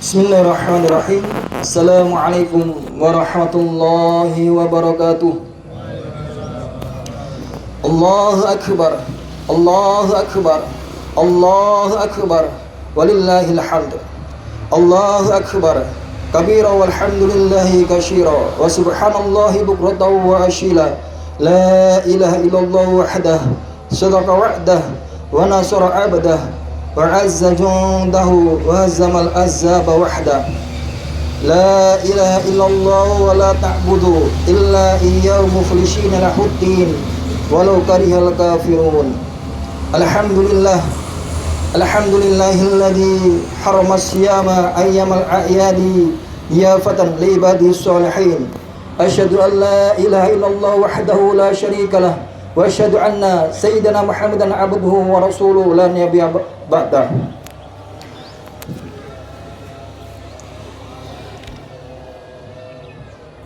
Bismillahirrahmanirrahim. Assalamualaikum warahmatullahi wabarakatuh. Allahu akbar. Allahu akbar. Allahu akbar. Walillahil hamd. Allahu akbar. Kabira walhamdulillahi katsira wa subhanallahi bukratan wa asyila. La ilaha illallah wahdah. Sadaqa wa'dah wa nasara 'abdah. وعز جنده وهزم الأحزاب وحده لا إله إلا الله ولا تعبدوا إلا إياه مخلصين له الدين ولو كره الكافرون الحمد لله الذي حرم الصيام أيام الأعياد ضيافة لعباده الصالحين أشهد أن لا إله إلا الله وحده لا شريك له وأشهد أن سيدنا محمدا عبده ورسوله لا نبي بعده.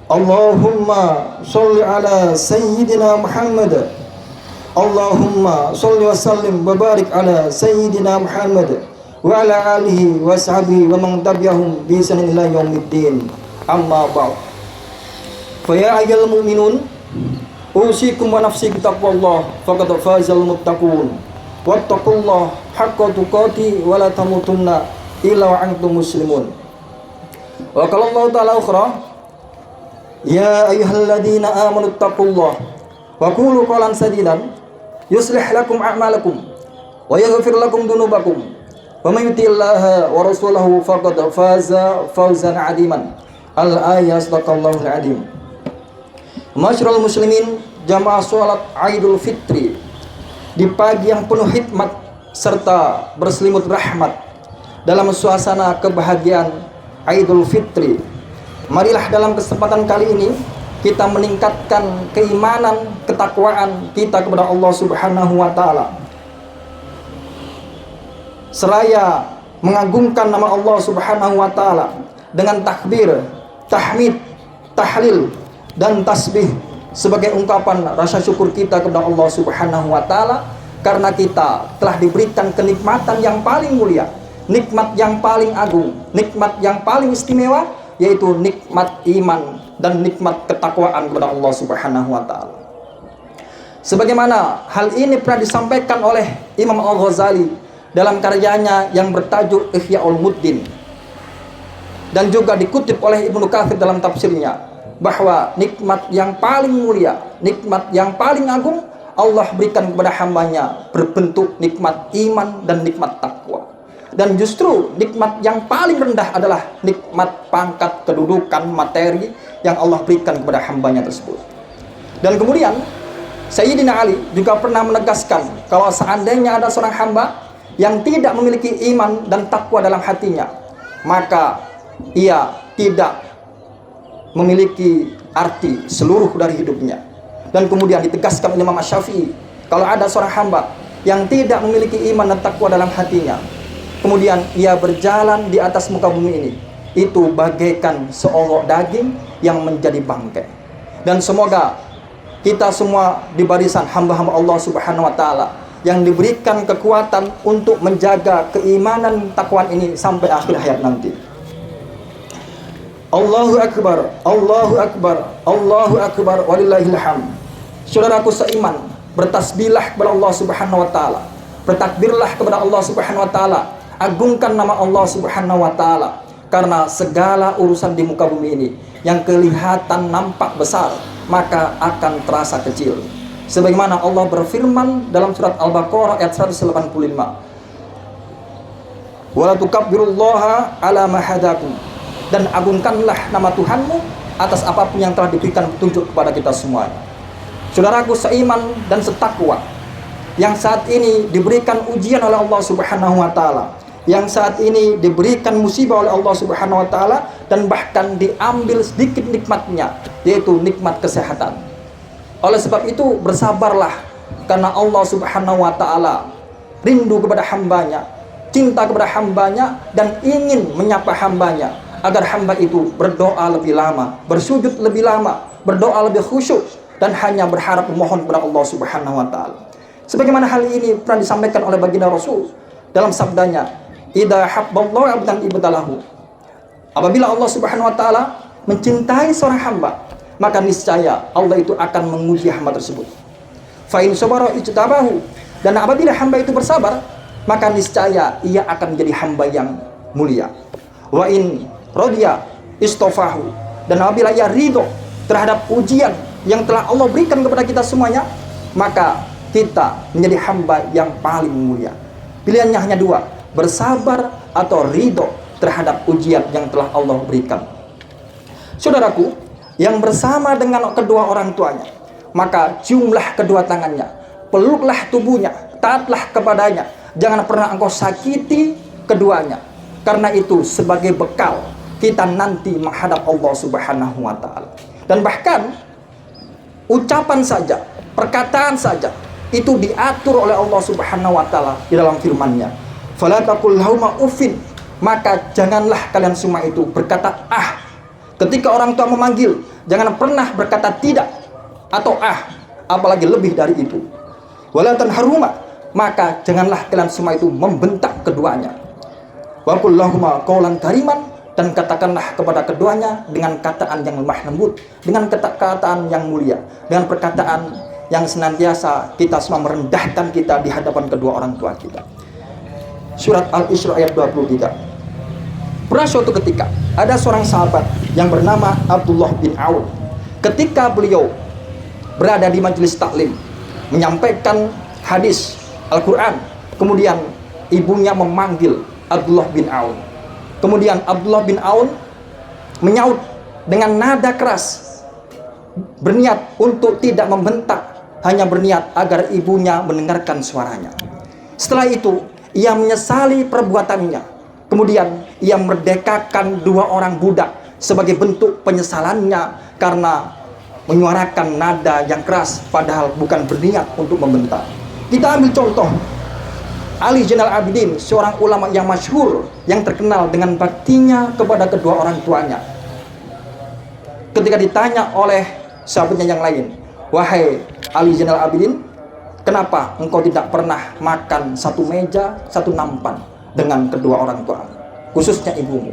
Allahumma sholli ala sayyidina Muhammad. Allahumma sholli wa sallim wa barik ala sayyidina Muhammad wa ala alihi wa sahbihi wa man tabi'ahum bi ihsanin ila yaumiddin. Amma ba'd. Fa ya ayyuhal mu'minun usikum wa nafsi bitaqwallah faqad fazal muttaqun wattaqullah haqqa tuqati wa la tamutunna illa wa antum muslimun. Wa qala Allah ta'ala ukhra ya ayyuhalladzina amanu taqullah wa qulu qawlan sadidan yuslih lakum a'malakum wa yaghfir lakum dhunubakum wa may yuti'illaha wa rasulahu faqad faza fawzan 'aziman. Al-ayat sadaqallahul 'azim. Masyarul muslimin, jamaah sholat Idul Fitri di pagi yang penuh hikmat serta berselimut rahmat dalam suasana kebahagiaan Idul Fitri. Marilah dalam kesempatan kali ini kita meningkatkan keimanan, ketakwaan kita kepada Allah Subhanahu wa taala. Seraya mengagungkan nama Allah Subhanahu wa taala dengan takbir, tahmid, tahlil dan tasbih sebagai ungkapan rasa syukur kita kepada Allah Subhanahu wa taala karena kita telah diberikan kenikmatan yang paling mulia, nikmat yang paling agung, nikmat yang paling istimewa, yaitu nikmat iman dan nikmat ketakwaan kepada Allah Subhanahu wa taala. Sebagaimana hal ini pernah disampaikan oleh Imam Al-Ghazali dalam karyanya yang bertajuk Ihya Ulumuddin dan juga dikutip oleh Ibnu Katsir dalam tafsirnya, bahwa nikmat yang paling mulia, nikmat yang paling agung Allah berikan kepada hambanya berbentuk nikmat iman dan nikmat takwa. Dan justru nikmat yang paling rendah adalah nikmat pangkat, kedudukan, materi yang Allah berikan kepada hambanya tersebut. Dan kemudian Sayyidina Ali juga pernah menegaskan kalau seandainya ada seorang hamba yang tidak memiliki iman dan takwa dalam hatinya, maka ia tidak memiliki arti seluruh dari hidupnya. Dan kemudian ditegaskan oleh Imam Syafi'i, kalau ada seorang hamba yang tidak memiliki iman dan takwa dalam hatinya, kemudian ia berjalan di atas muka bumi ini, itu bagaikan seolok daging yang menjadi bangkai. Dan semoga kita semua di barisan hamba-hamba Allah Subhanahu wa taala yang diberikan kekuatan untuk menjaga keimanan takwaan ini sampai akhir hayat nanti. Allahu akbar, Allahu akbar, Allahu akbar, walillahil hamd. Saudaraku seiman, bertasbihlah kepada Allah Subhanahu wa taala, bertakbirlah kepada Allah Subhanahu wa taala, agungkan nama Allah Subhanahu wa taala, karena segala urusan di muka bumi ini yang kelihatan nampak besar maka akan terasa kecil. Sebagaimana Allah berfirman dalam surat Al-Baqarah ayat 185, wala tukabbirullaha ala ma hadakum, dan agungkanlah nama Tuhanmu atas apapun yang telah diberikan petunjuk kepada kita semua. Saudaraku seiman dan setakwa yang saat ini diberikan ujian oleh Allah Subhanahu wa taala, yang saat ini diberikan musibah oleh Allah Subhanahu wa taala, dan bahkan diambil sedikit nikmatnya, yaitu nikmat kesehatan. Oleh sebab itu bersabarlah, karena Allah Subhanahu wa taala rindu kepada hambanya, cinta kepada hambanya, dan ingin menyapa hambanya agar hamba itu berdoa lebih lama, bersujud lebih lama, berdoa lebih khusyuk, dan hanya berharap memohon kepada Allah Subhanahu wa taala. Sebagaimana hal ini pernah disampaikan oleh baginda Rasul dalam sabdanya, idza habballahu 'abdan ibtalahu Apabila Allah Subhanahu wa taala mencintai seorang hamba, maka niscaya Allah itu akan menguji hamba tersebut. Fa in sabara ijtabahu, dan apabila hamba itu bersabar, maka niscaya ia akan menjadi hamba yang mulia. Wa in radiya istofahu, dan apabila ia ridho terhadap ujian yang telah Allah berikan kepada kita semuanya, maka kita menjadi hamba yang paling mulia. Pilihannya hanya dua, bersabar atau ridho terhadap ujian yang telah Allah berikan. Saudaraku, yang bersama dengan kedua orang tuanya, maka ciumlah kedua tangannya, peluklah tubuhnya, taatlah kepadanya, jangan pernah engkau sakiti keduanya, karena itu sebagai bekal kita nanti menghadap Allah Subhanahu wa taala. Dan bahkan ucapan saja, perkataan saja itu diatur oleh Allah Subhanahu wa taala di dalam firman-Nya. Fala taqul lahuma uffin, maka janganlah kalian semua itu berkata ah. Ketika orang tua memanggil, jangan pernah berkata tidak atau ah, apalagi lebih dari itu. Wala tanharhuma, maka janganlah kalian semua itu membentak keduanya. Wa qul lahuma qawlan kariman, dan katakanlah kepada keduanya dengan kataan yang lemah lembut, dengan kataan yang mulia, dengan perkataan yang senantiasa kita semua merendahkan kita di hadapan kedua orang tua kita. Surat Al-Isra ayat 23. Pernah suatu ketika ada seorang sahabat yang bernama Abdullah bin Aun. Ketika beliau berada di majelis taklim menyampaikan hadis Al-Quran, kemudian ibunya memanggil Abdullah bin Aun. Kemudian Abdullah bin Aun menyaut dengan nada keras, berniat untuk tidak membentak, hanya berniat agar ibunya mendengarkan suaranya. Setelah itu ia menyesali perbuatannya. Kemudian ia merdekakan dua orang budak sebagai bentuk penyesalannya karena menyuarakan nada yang keras padahal bukan berniat untuk membentak. Kita ambil contoh Ali Zainal Abidin, seorang ulama yang masyhur yang terkenal dengan baktinya kepada kedua orang tuanya. Ketika ditanya oleh sahabatnya yang lain, "Wahai Ali Zainal Abidin, kenapa engkau tidak pernah makan satu meja, satu nampan dengan kedua orang tua, khususnya ibumu?"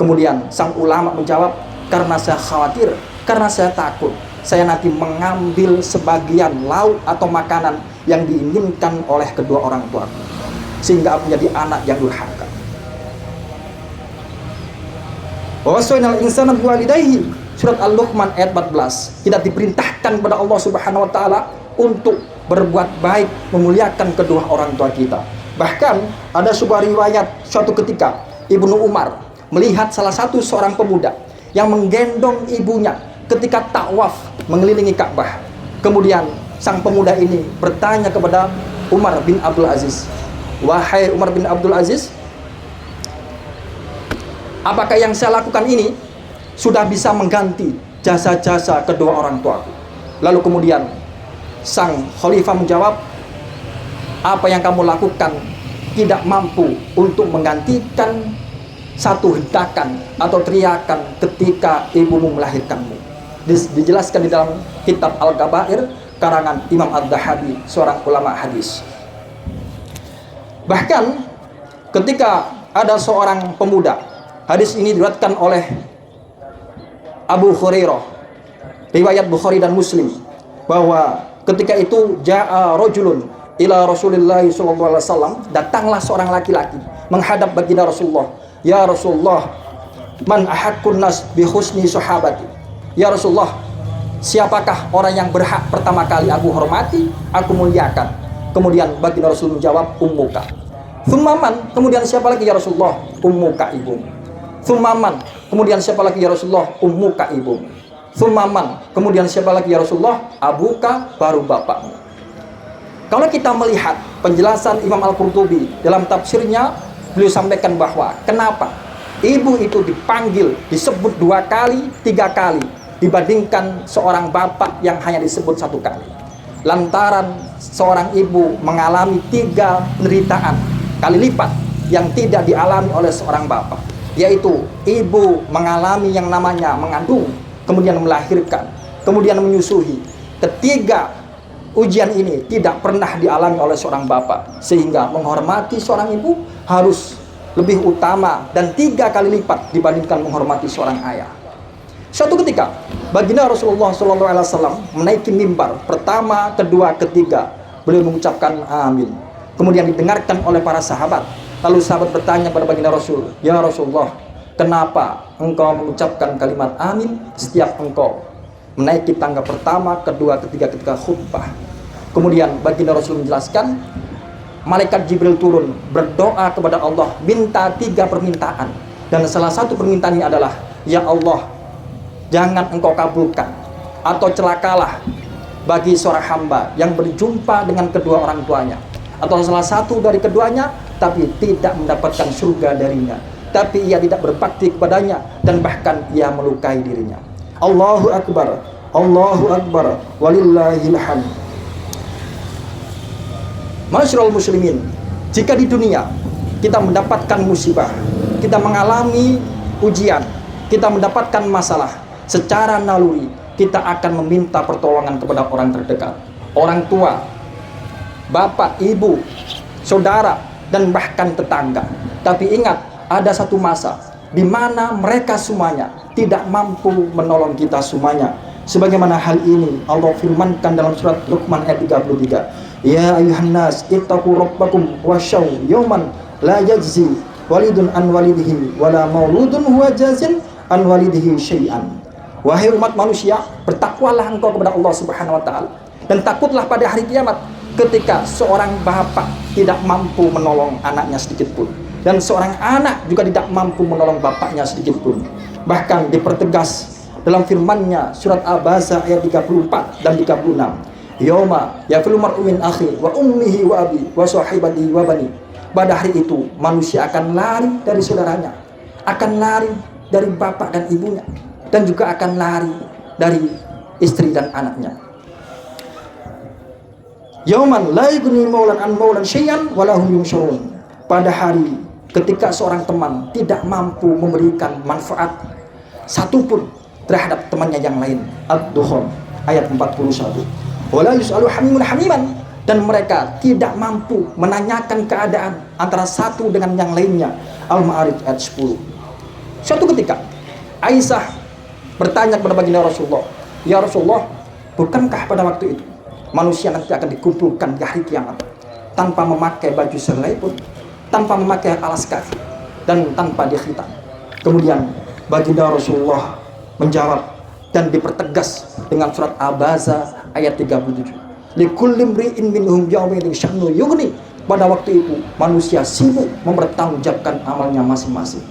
Kemudian sang ulama menjawab, "Karena saya khawatir, karena saya takut saya nanti mengambil sebagian lauk atau makanan yang diinginkan oleh kedua orang tua, sehingga menjadi anak yang durhaka." Wa wasainal insana biwalidayhi, surat Al-Luqman ayat 14. Kita diperintahkan kepada Allah Subhanahu wa taala untuk berbuat baik, memuliakan kedua orang tua kita. Bahkan ada sebuah riwayat, suatu ketika Ibnu Umar melihat salah satu seorang pemuda yang menggendong ibunya ketika tawaf mengelilingi Ka'bah. Kemudian sang pemuda ini bertanya kepada Umar bin Abdul Aziz, "Wahai Umar bin Abdul Aziz, apakah yang saya lakukan ini sudah bisa mengganti jasa-jasa kedua orang tuaku?" Lalu kemudian sang khalifah menjawab, "Apa yang kamu lakukan tidak mampu untuk menggantikan satu hentakan atau teriakan ketika ibumu melahirkanmu." Dijelaskan di dalam kitab Al-Kabair karangan Imam Ad-Dahabi, seorang ulama hadis. Bahkan ketika ada seorang pemuda, hadis ini diriwayatkan oleh Abu Hurairah, riwayat Bukhari dan Muslim, bahwa ketika itu ja'a rajulun ila Rasulillah sallallahu alaihi wasallam, datanglah seorang laki-laki menghadap baginda Rasulullah. "Ya Rasulullah, man ahaqqun nas bi husni sahabati?" "Ya Rasulullah, siapakah orang yang berhak pertama kali aku hormati, aku muliakan?" Kemudian baginda Rasul menjawab, "Ummuka." "Tsummaman?" Kemudian siapa lagi ya Rasulullah? "Ummuka, ibumu." "Tsummaman?" Kemudian siapa lagi ya Rasulullah? "Ummuka, ibumu." "Tsummaman?" Kemudian siapa lagi ya Rasulullah? "Abuka," baru bapakmu. Kalau kita melihat penjelasan Imam Al-Qurtubi dalam tafsirnya, beliau sampaikan bahwa kenapa ibu itu dipanggil, disebut 2 kali, 3 kali dibandingkan seorang bapak yang hanya disebut 1 kali. Lantaran seorang ibu mengalami 3 penderitaan kali lipat yang tidak dialami oleh seorang bapak, yaitu ibu mengalami yang namanya mengandung, kemudian melahirkan, kemudian menyusui. Ketiga ujian ini tidak pernah dialami oleh seorang bapak, sehingga menghormati seorang ibu harus lebih utama dan 3 kali lipat dibandingkan menghormati seorang ayah. Suatu ketika baginda Rasulullah SAW menaiki mimbar pertama, kedua, ketiga, beliau mengucapkan amin. Kemudian didengarkan oleh para sahabat. Lalu sahabat bertanya kepada baginda Rasul, ya Rasulullah, kenapa engkau mengucapkan kalimat amin setiap engkau menaiki tangga pertama, kedua, ketiga ketika khutbah? Kemudian baginda Rasul menjelaskan, malaikat Jibril turun berdoa kepada Allah, minta 3 permintaan. Dan salah satu permintaannya adalah, ya Allah, jangan engkau kabulkan atau celakalah bagi seorang hamba yang berjumpa dengan kedua orang tuanya, atau salah satu dari keduanya, tapi tidak mendapatkan surga darinya, tapi ia tidak berbakti kepadanya, dan bahkan ia melukai dirinya. Allahu Akbar, Allahu Akbar, walillahil hamd. Masyarul muslimin, jika di dunia kita mendapatkan musibah, kita mengalami ujian, kita mendapatkan masalah, secara naluri kita akan meminta pertolongan kepada orang terdekat, orang tua, bapak, ibu, saudara, dan bahkan tetangga. Tapi ingat, ada satu masa di mana mereka semuanya tidak mampu menolong kita semuanya. Sebagaimana hal ini Allah firmankan dalam surat Luqman ayat 33. Ya ayuhan nas ittaqu rabbakum wasyaw yawman la yajzi walidun an walidihi wala mauludun huwa jazin an walidihi syai'an. Wahai umat manusia, bertakwalah engkau kepada Allah Subhanahu wa taala, dan takutlah pada hari kiamat ketika seorang bapak tidak mampu menolong anaknya sedikit pun, dan seorang anak juga tidak mampu menolong bapaknya sedikit pun. Bahkan dipertegas dalam firman-Nya surat Al-Baqarah ayat 34 dan 36. Yauma yafilu mar'u min akhi wa ummihi wa abi wa sahibatihi wa bani. Pada hari itu manusia akan lari dari saudaranya, akan lari dari bapak dan ibunya, dan juga akan lari dari istri dan anaknya. Yauman la yughni maulan an maulan syai'an wa lahum yunsyurun. Pada hari ketika seorang teman tidak mampu memberikan manfaat satupun terhadap temannya yang lain. Ad-Dukhan ayat 41. Wala yus'alu hamimun hamiman, dan mereka tidak mampu menanyakan keadaan antara satu dengan yang lainnya. Al-Ma'arij ayat 10. Suatu ketika Aisyah bertanya kepada baginda Rasulullah, ya Rasulullah, bukankah pada waktu itu manusia nanti akan dikumpulkan di hari kiamat tanpa memakai baju selai pun, tanpa memakai alas kaki, dan tanpa dikhitan? Kemudian baginda Rasulullah menjawab dan dipertegas dengan surat Al-Baqarah ayat 37. Likulli imri'in minhum yawma idzin sya'nu yughni. Pada waktu itu manusia sibuk mempertanggungjawabkan amalnya masing-masing.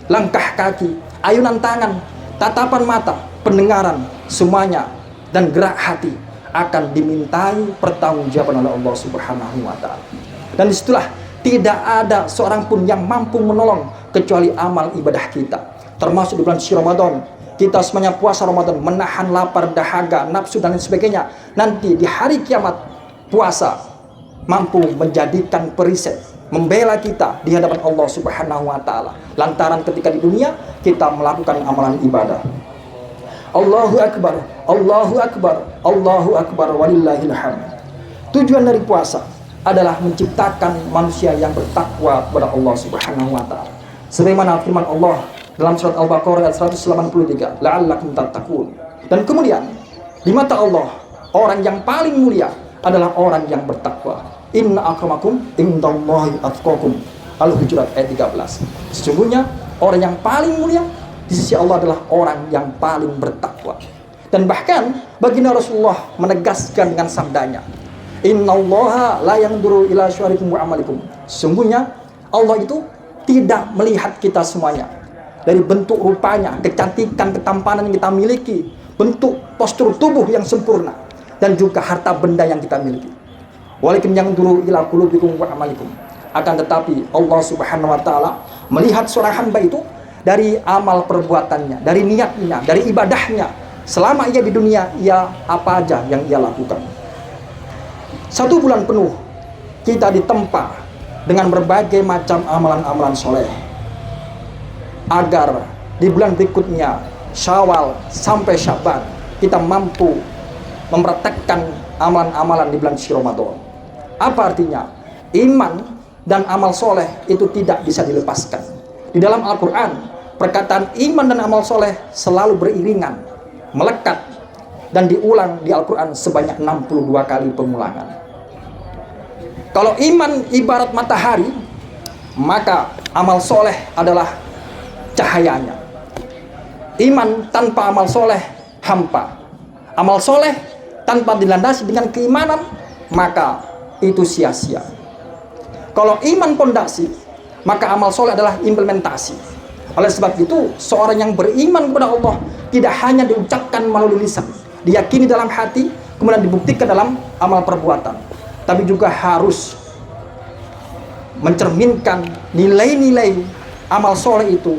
Langkah kaki, ayunan tangan, tatapan mata, pendengaran, semuanya dan gerak hati akan dimintai pertanggungjawaban oleh Allah Subhanahu wa taala. Dan disitulah tidak ada seorang pun yang mampu menolong kecuali amal ibadah kita. Termasuk di bulan suci Ramadan, kita semuanya puasa Ramadan, menahan lapar, dahaga, nafsu dan lain sebagainya. Nanti di hari kiamat, puasa mampu menjadikan perisai, membela kita di hadapan Allah Subhanahu wa taala. Lantaran ketika di dunia kita melakukan amalan ibadah. Allahu Akbar, Allahu Akbar, Allahu Akbar, walillahil hamd. Tujuan dari puasa adalah menciptakan manusia yang bertakwa kepada Allah Subhanahu wa taala. Sebagaimana firman Allah dalam surat Al-Baqarah ayat 183, la'allakum tattaqun. Dan kemudian di mata Allah, orang yang paling mulia adalah orang yang bertakwa. Inna akramakum indallahi atqakum. Al-Hujurat ayat 13. Sesungguhnya orang yang paling mulia di sisi Allah adalah orang yang paling bertakwa. Dan bahkan baginda Rasulullah menegaskan dengan sabdanya, innallaha la yanzuru ila syuarikum wa amalikum. Sesungguhnya Allah itu tidak melihat kita semuanya dari bentuk rupanya, kecantikan, ketampanan yang kita miliki, bentuk postur tubuh yang sempurna, dan juga harta benda yang kita miliki. Walakin yang dulu ila qulubikum wa amalikum. Akan tetapi Allah Subhanahu wa taala melihat seorang hamba itu dari amal perbuatannya, dari niatnya, dari ibadahnya. Selama ia di dunia, ia apa aja yang ia lakukan. 1 bulan penuh kita ditempa dengan berbagai macam amalan-amalan soleh, agar di bulan berikutnya, Syawal sampai Syaban, kita mampu mempraktekkan amalan-amalan di bulan suci Ramadan. Apa artinya? Iman dan amal soleh itu tidak bisa dilepaskan. Di dalam Al-Quran, perkataan iman dan amal soleh selalu beriringan, melekat, dan diulang di Al-Quran sebanyak 62 kali pengulangan. Kalau iman ibarat matahari, maka amal soleh adalah cahayanya. Iman tanpa amal soleh hampa. Amal soleh tanpa dilandasi dengan keimanan, maka itu sia-sia. Kalau iman pondasi, maka amal soleh adalah implementasi. Oleh sebab itu, seorang yang beriman kepada Allah tidak hanya diucapkan melalui lisan, diyakini dalam hati, kemudian dibuktikan dalam amal perbuatan, tapi juga harus mencerminkan nilai-nilai amal soleh itu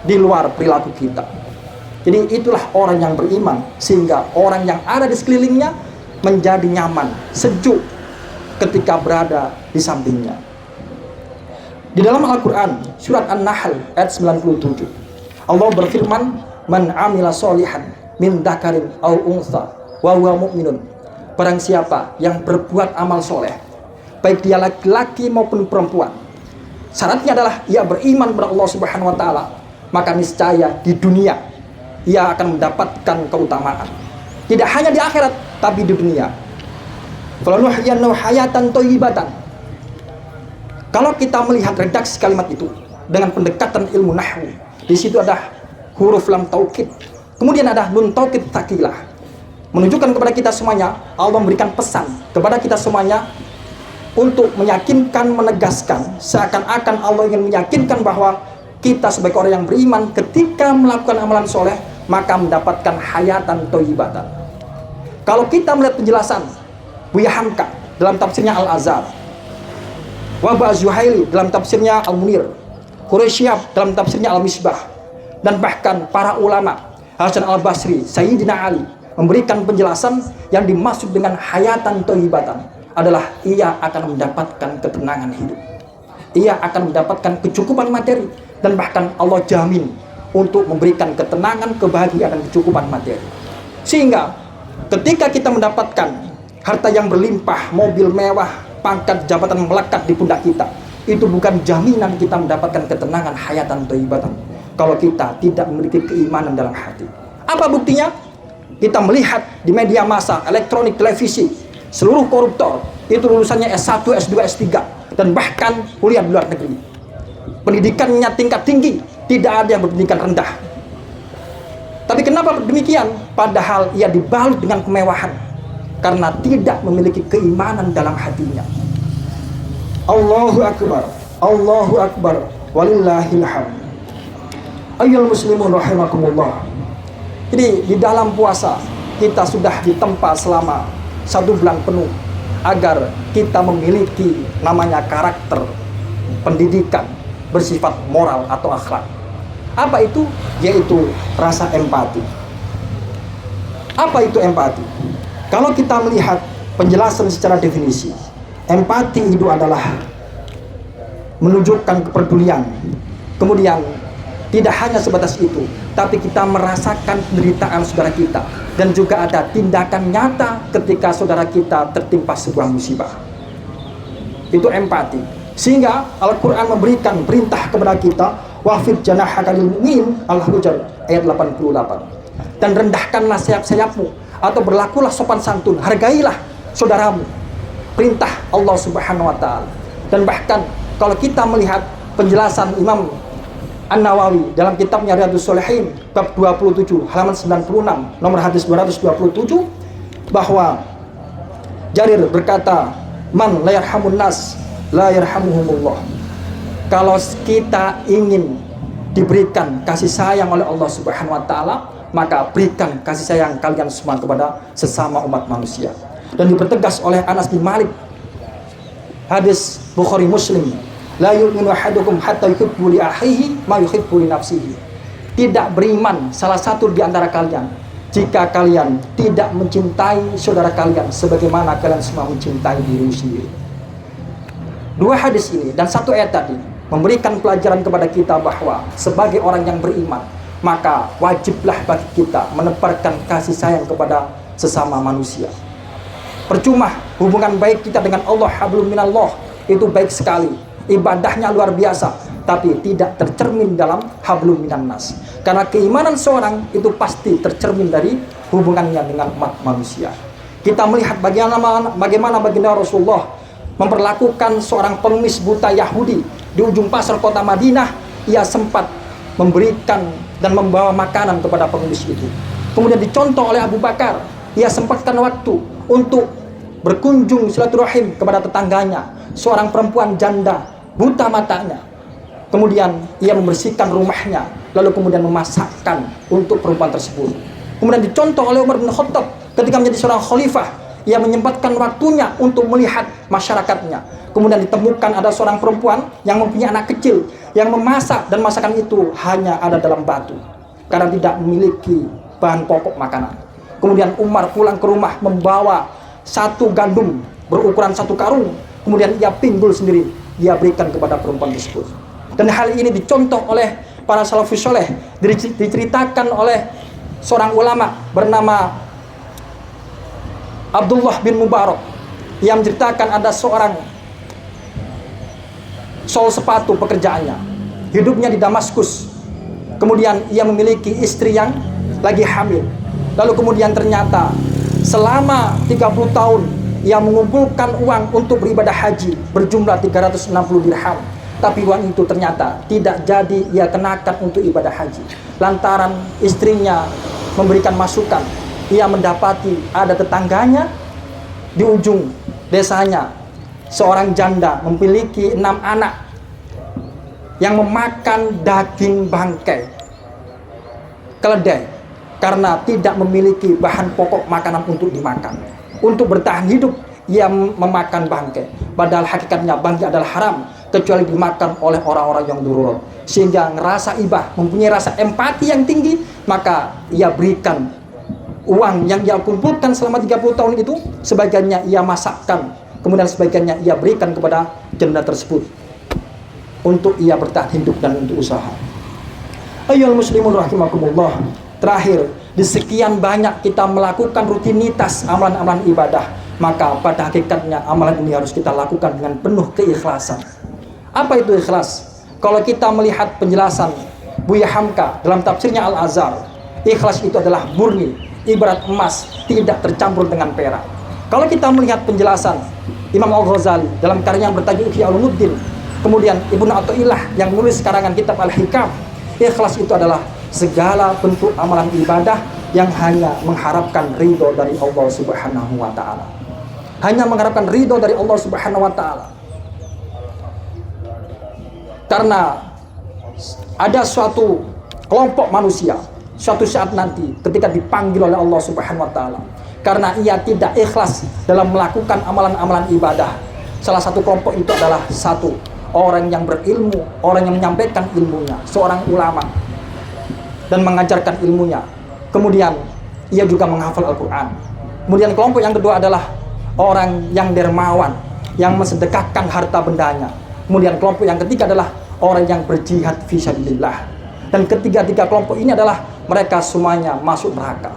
di luar perilaku kita. Jadi itulah orang yang beriman, sehingga orang yang ada di sekelilingnya menjadi nyaman, sejuk ketika berada di sampingnya. Di dalam Al-Quran, surat An-Nahl ayat 97, Allah berfirman, "Man amila solihan min dzakarin aw untha wa huwa mu'minun." Barang siapa yang berbuat amal soleh, baik dia laki-laki maupun perempuan, syaratnya adalah ia beriman kepada Allah Subhanahu wa taala, maka niscaya di dunia ia akan mendapatkan keutamaan. Tidak hanya di akhirat, tapi di dunia. Falanuhyiyannahu hayatan thayyibatan. Kalau kita melihat redaksi kalimat itu dengan pendekatan ilmu nahwu, di situ ada huruf lam taukid, kemudian ada nun taukid takilah, menunjukkan kepada kita semuanya, Allah memberikan pesan kepada kita semuanya untuk meyakinkan, menegaskan, seakan-akan Allah ingin meyakinkan bahwa kita sebagai orang yang beriman ketika melakukan amalan soleh maka mendapatkan hayatan thayyibatan. Kalau kita melihat penjelasan Buya Hamka dalam tafsirnya Al-Azhar, Wahba Az-Zuhaili dalam tafsirnya Al-Munir, Quraisyab dalam tafsirnya Al-Misbah, dan bahkan para ulama Hasan Al-Basri, Sayyidina Ali memberikan penjelasan yang dimaksud dengan hayatan thayyibatan adalah ia akan mendapatkan ketenangan hidup, ia akan mendapatkan kecukupan materi, dan bahkan Allah jamin untuk memberikan ketenangan, kebahagiaan, dan kecukupan materi. Sehingga ketika kita mendapatkan harta yang berlimpah, mobil mewah, pangkat jabatan melekat di pundak kita, itu bukan jaminan kita mendapatkan ketenangan hayatan thayyibatan kalau kita tidak memiliki keimanan dalam hati. Apa buktinya? Kita melihat di media massa, elektronik, televisi, seluruh koruptor itu lulusannya S1, S2, S3, dan bahkan kuliah di luar negeri. Pendidikannya tingkat tinggi, tidak ada yang berpendidikan rendah. Tapi kenapa demikian? Padahal ia dibalut dengan kemewahan, karena tidak memiliki keimanan dalam hatinya. Allahu Akbar, Allahu Akbar, walillahil hamd. Ayyuhal muslimun rahimakumullah. Jadi di dalam puasa kita sudah ditempa selama 1 bulan penuh agar kita memiliki namanya karakter pendidikan bersifat moral atau akhlak. Apa itu? Yaitu rasa empati. Apa itu empati? Kalau kita melihat penjelasan secara definisi, empati itu adalah menunjukkan kepedulian. Kemudian tidak hanya sebatas itu, tapi kita merasakan penderitaan saudara kita, dan juga ada tindakan nyata ketika saudara kita tertimpa sebuah musibah. Itu empati. Sehingga Al-Quran memberikan perintah kepada kita, wafid janahaka lil mu'min, Al-Hujurat ayat 88. Dan rendahkanlah sayap-sayapmu, atau berlakulah sopan santun, hargailah saudaramu. Perintah Allah Subhanahu wa taala. Dan bahkan kalau kita melihat penjelasan Imam An-Nawawi dalam kitabnya Riyadhus Shalihin bab 27 halaman 96 nomor hadis 227, bahwa Jarir berkata, "Man la yarhamun nas la yarhamuhumullah." Kalau kita ingin diberikan kasih sayang oleh Allah Subhanahu wa taala, maka berikan kasih sayang kalian semua kepada sesama umat manusia. Dan dipertegas oleh Anas bin Malik, hadis Bukhari Muslim, la yu'minu ahadukum hatta yuhibbu li akhihi ma yuhibbu li nafsihi. Tidak beriman salah satu di antara kalian jika kalian tidak mencintai saudara kalian sebagaimana kalian semua mencintai diri sendiri. Dua hadis ini dan satu ayat tadi memberikan pelajaran kepada kita bahwa sebagai orang yang beriman, maka wajiblah bagi kita menebarkan kasih sayang kepada sesama manusia. Percuma hubungan baik kita dengan Allah, hablum minallah, itu baik sekali, ibadahnya luar biasa, tapi tidak tercermin dalam hablum minan nas. Karena keimanan seorang itu pasti tercermin dari hubungannya dengan umat manusia. Kita melihat bagaimana baginda Rasulullah memperlakukan seorang pengemis buta Yahudi di ujung pasar kota Madinah. Ia sempat memberikan dan membawa makanan kepada pengemis itu. Kemudian dicontoh oleh Abu Bakar, ia sempatkan waktu untuk berkunjung silaturahim kepada tetangganya, seorang perempuan janda buta matanya. Kemudian ia membersihkan rumahnya, lalu kemudian memasakkan untuk perempuan tersebut. Kemudian dicontoh oleh Umar bin Khattab ketika menjadi seorang khalifah, ia menyempatkan waktunya untuk melihat masyarakatnya. Kemudian ditemukan ada seorang perempuan yang mempunyai anak kecil yang memasak, dan masakan itu hanya ada dalam batu karena tidak memiliki bahan pokok makanan. Kemudian Umar pulang ke rumah membawa satu gandum berukuran satu karung, kemudian ia pinggul sendiri, ia berikan kepada perempuan tersebut. Dan hal ini dicontoh oleh para salafus soleh, diceritakan oleh seorang ulama bernama Abdullah bin Mubarak yang menceritakan ada seorang sol sepatu pekerjaannya, hidupnya di Damaskus. Kemudian ia memiliki istri yang lagi hamil. Lalu kemudian ternyata selama 30 tahun ia mengumpulkan uang untuk beribadah haji berjumlah 360 dirham. Tapi uang itu ternyata tidak jadi ia kenakan untuk ibadah haji. Lantaran istrinya memberikan masukan, ia mendapati ada tetangganya di ujung desanya, seorang janda memiliki 6 anak yang memakan daging bangkai keledai karena tidak memiliki bahan pokok makanan untuk dimakan. Untuk bertahan hidup ia memakan bangkai, padahal hakikatnya bangkai adalah haram kecuali dimakan oleh orang-orang yang darurat. Sehingga ngerasa ibah, mempunyai rasa empati yang tinggi, maka ia berikan uang yang ia kumpulkan selama 30 tahun itu, sebagiannya ia masakkan, kemudian sebagiannya ia berikan kepada janda tersebut untuk ia bertahan hidup dan untuk usaha. Ayyuhal muslimun rahimakumullah. Terakhir, di sekian banyak kita melakukan rutinitas amalan-amalan ibadah, maka pada hakikatnya amalan ini harus kita lakukan dengan penuh keikhlasan. Apa itu ikhlas? Kalau kita melihat penjelasan Buya Hamka dalam tafsirnya Al-Azhar, ikhlas itu adalah murni, ibarat emas tidak tercampur dengan perak. Kalau kita melihat penjelasan Imam Al-Ghazali dalam karya yang bertajuk Ihya Ulumuddin, kemudian Ibnu Athaillah yang menulis karangan kitab Al-Hikam, ikhlas itu adalah segala bentuk amalan ibadah yang hanya mengharapkan ridho dari Allah Subhanahu wa Ta'ala. Hanya mengharapkan ridho dari Allah Subhanahu wa Ta'ala. Karena ada suatu kelompok manusia suatu saat nanti ketika dipanggil oleh Allah Subhanahu wa Ta'ala, karena ia tidak ikhlas dalam melakukan amalan-amalan ibadah. Salah satu kelompok itu adalah satu orang yang berilmu, orang yang menyampaikan ilmunya, seorang ulama dan mengajarkan ilmunya. Kemudian ia juga menghafal Al-Quran. Kemudian kelompok yang kedua adalah orang yang dermawan, yang mensedekahkan harta bendanya. Kemudian kelompok yang ketiga adalah orang yang berjihad fisabilillah. Dan ketiga-tiga kelompok ini adalah mereka semuanya masuk neraka.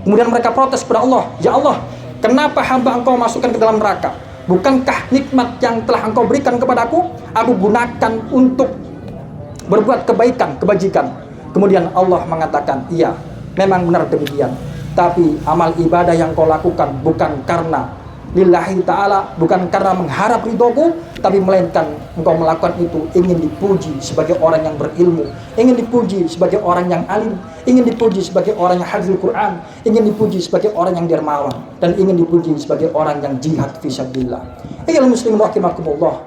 Kemudian mereka protes kepada Allah, "Ya Allah, kenapa hamba engkau masukkan ke dalam neraka? Bukankah nikmat yang telah engkau berikan kepadaku, aku gunakan untuk berbuat kebaikan, kebajikan?" Kemudian Allah mengatakan, "Iya, memang benar demikian. Tapi amal ibadah yang kau lakukan bukan karena lillahi ta'ala, bukan karena mengharap ridhoku, tapi melainkan engkau melakukan itu ingin dipuji sebagai orang yang berilmu, ingin dipuji sebagai orang yang alim, ingin dipuji sebagai orang yang hafizul Quran, ingin dipuji sebagai orang yang dermawan, dan ingin dipuji sebagai orang yang jihad fisabilillah." Ayyuhal muslimin rahimakumullah.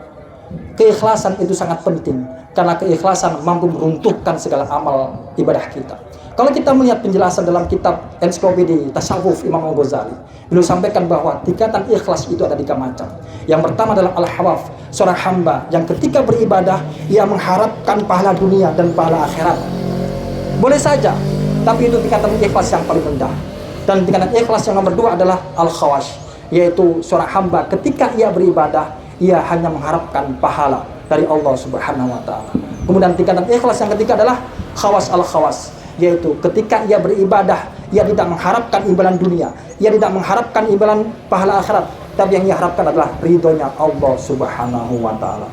Keikhlasan itu sangat penting, karena keikhlasan mampu meruntuhkan segala amal ibadah kita. Kalau kita melihat penjelasan dalam kitab Ensiklopedia Tasawuf Imam Al-Ghazali, beliau sampaikan bahwa tingkatan ikhlas itu ada 3 macam. Yang pertama adalah al-hawaf, seorang hamba yang ketika beribadah ia mengharapkan pahala dunia dan pahala akhirat. Boleh saja, tapi itu tingkatan ikhlas yang paling rendah. Dan tingkatan ikhlas yang nomor 2 adalah al-khawash, yaitu seorang hamba ketika ia beribadah ia hanya mengharapkan pahala dari Allah Subhanahu wa Ta'ala. Kemudian tingkatan ikhlas yang ketiga adalah khawas al-khawas, yaitu ketika ia beribadah ia tidak mengharapkan imbalan dunia, ia tidak mengharapkan imbalan pahala akhirat, tapi yang ia harapkan adalah ridhonya Allah Subhanahu wa Ta'ala.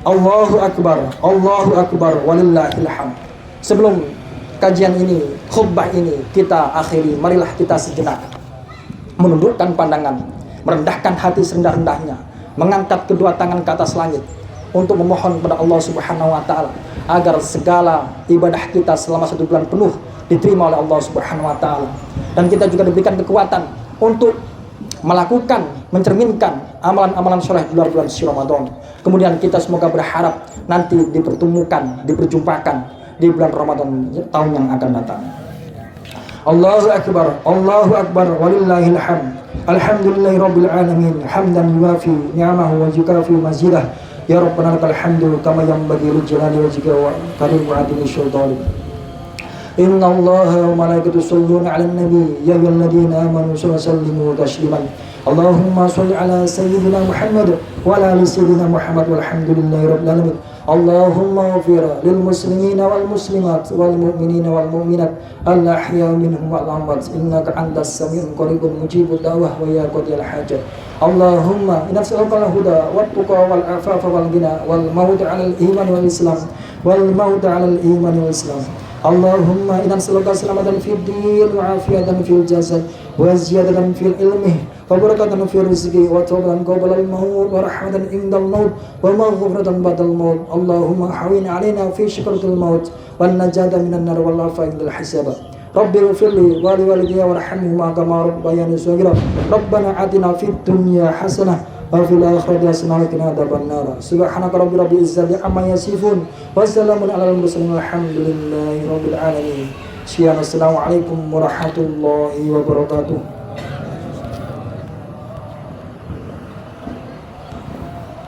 Allahu Akbar, walillahil hamd. Sebelum kajian ini, khutbah ini kita akhiri, marilah kita sejenak menundukkan pandangan, merendahkan hati serendah-rendahnya, mengangkat kedua tangan ke atas langit untuk memohon kepada Allah Subhanahu wa taala agar segala ibadah kita selama 1 bulan penuh diterima oleh Allah Subhanahu wa taala, dan kita juga diberikan kekuatan untuk melakukan, mencerminkan amalan-amalan soleh di luar bulan suci Ramadan. Kemudian kita semoga berharap nanti dipertemukan, diperjumpakan di bulan Ramadan tahun yang akan datang. Allahu Akbar, walillahil hamd. Alhamdulillahi rabbil alamin, hamdan yuwafi ni'amahu wa yukafi mazidah. Ya Rabbana lakal hamdu kama yanbaghi li jalali wajhika wa karim wa'dini sultanik. Inna Allaha wa malaikatahu yusholluna 'alan nabi ya ayyuhalladzina amanu sallu tasliman. Allahumma shalli ala sayyidina Muhammad wa ala ali sayyidina Muhammad walhamdulillahi rabbil alamin. Allahumma ighfir lil muslimina wal muslimat wal mu'minina wal mu'minat al ahya minhum wal amwat innaka antas samiul qaribun mujibud da'wah wa ya qadiyal hajat. Allahumma inna nas'aluka al-huda wat tuqa wal afafa wal ghina wal maut 'alal iman wal islam wal maut 'alal iman wal islam. Allahumma inna nas'aluka salamatan fid din wa afiyatan fil jasad wa ziyadatan fil ilmi wa barakatan fil rizqi wa tawbatan qabla al maut wa rahmatan indal maut wa maghfiratan ba'dal maut. Allahumma hawin 'alaina fi syukratil maut wan najata minan nar wal afa indal hisab. Rabbi ighfirli wa li walidayya warhamhuma kama rabbayani shaghira. Rabbana atina fid dunya hasanah wa fil akhirati hasanah wa qina adzabannar. Subhanaka rabbil izzati amma yasifun wa salamun alal mursalin walhamdulillahi rabbil alamin. Assalamualaikum warahmatullahi wabarakatuh.